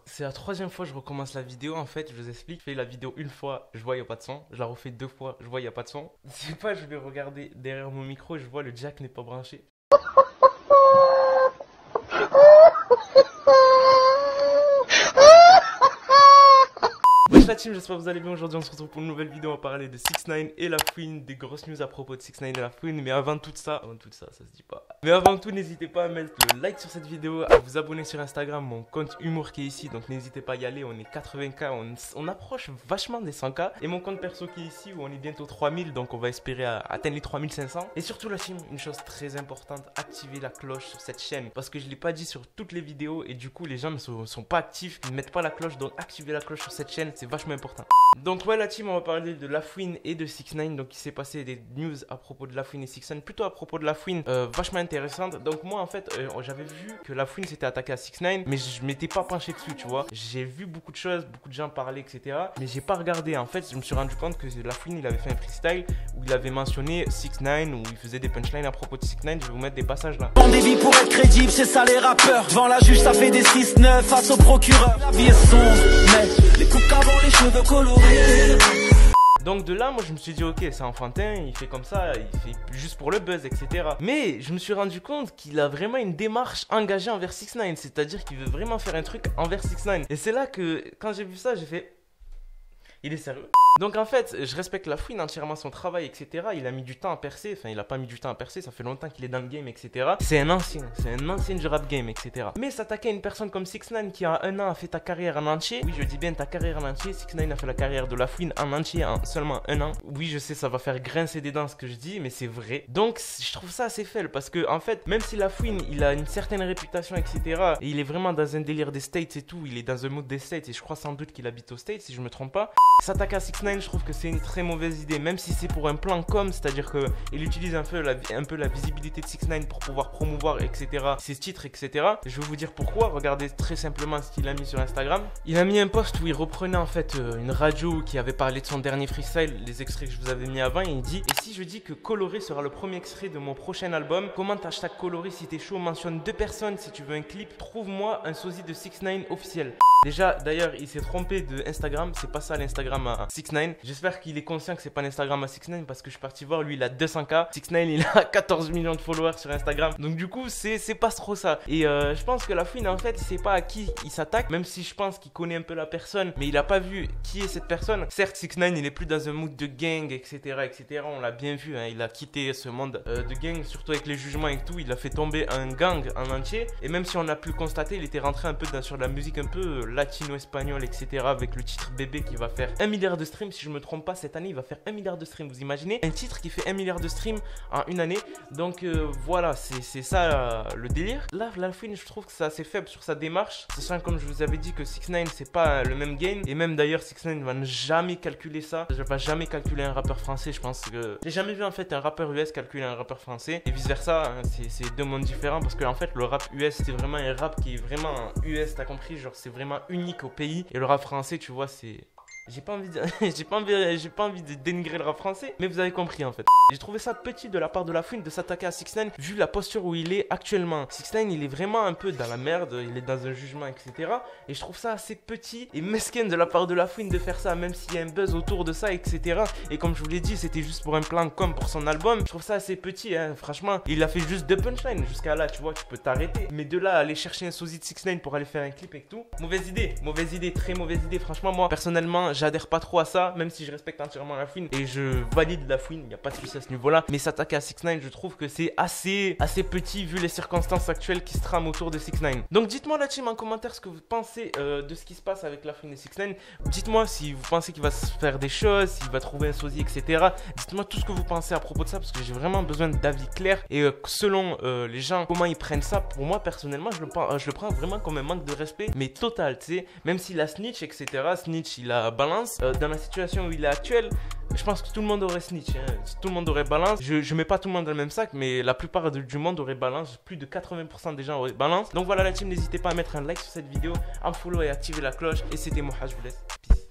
C'est la troisième fois que je recommence la vidéo. En fait, je vous explique. Je fais la vidéo une fois, je vois il n'y a pas de son. Je la refais deux fois, je vois il n'y a pas de son. C'est pas, je vais regarder derrière mon micro, je vois le jack n'est pas branché. Wesh la team, j'espère que vous allez bien. Aujourd'hui on se retrouve pour une nouvelle vidéo. On va parler de 6ix9ine et La Fouine, des grosses news à propos de 6ix9ine et La Fouine. Mais avant tout ça, ça se dit pas. Mais avant tout, n'hésitez pas à mettre le like sur cette vidéo, à vous abonner sur Instagram, mon compte humour qui est ici. Donc n'hésitez pas à y aller, on est 80K, on approche vachement des 100K. Et mon compte perso qui est ici, où on est bientôt 3000, donc on va espérer atteindre les 3500. Et surtout la team, une chose très importante, activez la cloche sur cette chaîne. Parce que je l'ai pas dit sur toutes les vidéos et du coup les gens ne sont pas actifs, ils ne mettent pas la cloche. Donc activez la cloche sur cette chaîne, c'est vachement important. Donc ouais la team, on va parler de La Fouine et de 6ix9ine. Donc il s'est passé des news à propos de La Fouine et 6ix9ine, plutôt à propos de La Fouine, vachement intéressantes. Donc moi en fait j'avais vu que La Fouine s'était attaqué à 6ix9ine, mais je m'étais pas penché dessus, tu vois. J'ai vu beaucoup de choses, beaucoup de gens parler, etc. Mais j'ai pas regardé. En fait je me suis rendu compte que La Fouine il avait fait un freestyle où il avait mentionné 6ix9ine, où il faisait des punchlines à propos de 6ix9ine. Je vais vous mettre des passages là. Des vies pour être crédible, c'est ça les rappeurs. Devant la juge ça fait des 6-9 face au procureur. La vie est sombre, mais les coupes avant les cheveux colorés. Donc de là, moi je me suis dit ok, c'est enfantin, il fait comme ça, il fait juste pour le buzz, etc. Mais je me suis rendu compte qu'il a vraiment une démarche engagée envers 6ix9ine, c'est-à-dire qu'il veut vraiment faire un truc envers 6ix9ine. Et c'est là que, quand j'ai vu ça, j'ai fait... Il est sérieux? Donc en fait, je respecte La Fouine entièrement, son travail, etc. Il a mis du temps à percer, enfin il a pas mis du temps à percer, ça fait longtemps qu'il est dans le game, etc. C'est un ancien du rap game, etc. Mais s'attaquer à une personne comme 6ix9ine qui en un an a fait ta carrière en entier, oui je dis bien ta carrière en entier, 6ix9ine a fait la carrière de La Fouine en entier en seulement un an. Oui je sais, ça va faire grincer des dents ce que je dis, mais c'est vrai. Donc je trouve ça assez faible parce que en fait, même si La Fouine il a une certaine réputation, etc. Et il est vraiment dans un délire des States et tout, il est dans un mood des States et je crois sans doute qu'il habite aux States si je me trompe pas. S'attaquer à 6ix9ine, je trouve que c'est une très mauvaise idée, même si c'est pour un plan com, c'est-à-dire qu'il utilise un peu la visibilité de 6ix9ine pour pouvoir promouvoir, etc. ses titres, etc. Je vais vous dire pourquoi. Regardez très simplement ce qu'il a mis sur Instagram. Il a mis un post où il reprenait en fait une radio qui avait parlé de son dernier freestyle, les extraits que je vous avais mis avant, et il dit: et si je dis que Coloré sera le premier extrait de mon prochain album, commente hashtag Coloré si t'es chaud, mentionne 2 personnes si tu veux un clip, trouve-moi un sosie de 6ix9ine officiel. Déjà, d'ailleurs, il s'est trompé de Instagram, c'est pas ça l'Instagram à 6ix9ine. J'espère qu'il est conscient que c'est pas l'Instagram à 6ix9ine parce que je suis parti voir, lui il a 200K, 6ix9ine il a 14 millions de followers sur Instagram. Donc du coup, c'est pas trop ça. Et je pense que La Fouine en fait, il sait pas à qui il s'attaque, même si je pense qu'il connaît un peu la personne, mais il a pas vu qui est cette personne. Certes, 6ix9ine il est plus dans un mood de gang, etc. etc. On l'a bien vu, hein, il a quitté ce monde de gang, surtout avec les jugements et tout. Il a fait tomber un gang en entier. Et même si on a pu le constater, il était rentré un peu sur la musique un peu latino-espagnole, etc. avec le titre Bébé qui va faire 1 milliard de streams. Si je me trompe pas, cette année il va faire 1 milliard de streams. Vous imaginez un titre qui fait 1 milliard de streams en une année? Donc voilà, c'est ça le délire. Là, La Fouine, je trouve que c'est assez faible sur sa démarche, sachant comme je vous avais dit que 6ix9ine c'est pas le même game. Et même d'ailleurs 6ix9ine va jamais calculer ça. Je vais jamais calculer un rappeur français. Je pense que j'ai jamais vu en fait un rappeur US calculer un rappeur français et vice versa, hein. C'est deux mondes différents parce que en fait le rap US c'est vraiment un rap qui est vraiment US, t'as compris, genre c'est vraiment unique au pays. Et le rap français, tu vois, c'est... J'ai pas envie de dénigrer le rap français, mais vous avez compris en fait. J'ai trouvé ça petit de la part de La Fouine de s'attaquer à 6ix9ine vu la posture où il est actuellement. 6ix9ine il est vraiment un peu dans la merde, il est dans un jugement, etc. Et je trouve ça assez petit et mesquin de la part de La Fouine de faire ça, même s'il y a un buzz autour de ça, etc. Et comme je vous l'ai dit, c'était juste pour un plan comme pour son album. Je trouve ça assez petit, hein, franchement. Il a fait juste 2 punchlines jusqu'à là, tu vois, tu peux t'arrêter. Mais de là à aller chercher un sosie de 6ix9ine pour aller faire un clip et tout, mauvaise idée, très mauvaise idée. Franchement, moi personnellement, j'adhère pas trop à ça, même si je respecte entièrement La Fouine et je valide La Fouine, il n'y a pas de souci à ce niveau là. Mais s'attaquer à 6ix9ine, je trouve que c'est assez petit vu les circonstances actuelles qui se trament autour de 6ix9ine. Donc dites-moi la team en commentaire ce que vous pensez de ce qui se passe avec La Fouine et 6ix9ine. Dites-moi si vous pensez qu'il va se faire des choses, s'il va trouver un sosie, etc. Dites-moi tout ce que vous pensez à propos de ça parce que j'ai vraiment besoin d'avis clairs et selon les gens, comment ils prennent ça. Pour moi personnellement, je le prends vraiment comme un manque de respect, mais total, tu sais. Même s'il a snitch, etc. Snitch, il a balance. Dans la situation où il est actuel, je pense que tout le monde aurait snitch, hein. Tout le monde aurait balance. Je mets pas tout le monde dans le même sac, mais la plupart du monde aurait balance. Plus de 80% des gens auraient balance. Donc voilà la team, n'hésitez pas à mettre un like sur cette vidéo, à me follow et à activer la cloche. Et c'était Moha, je vous laisse. Peace.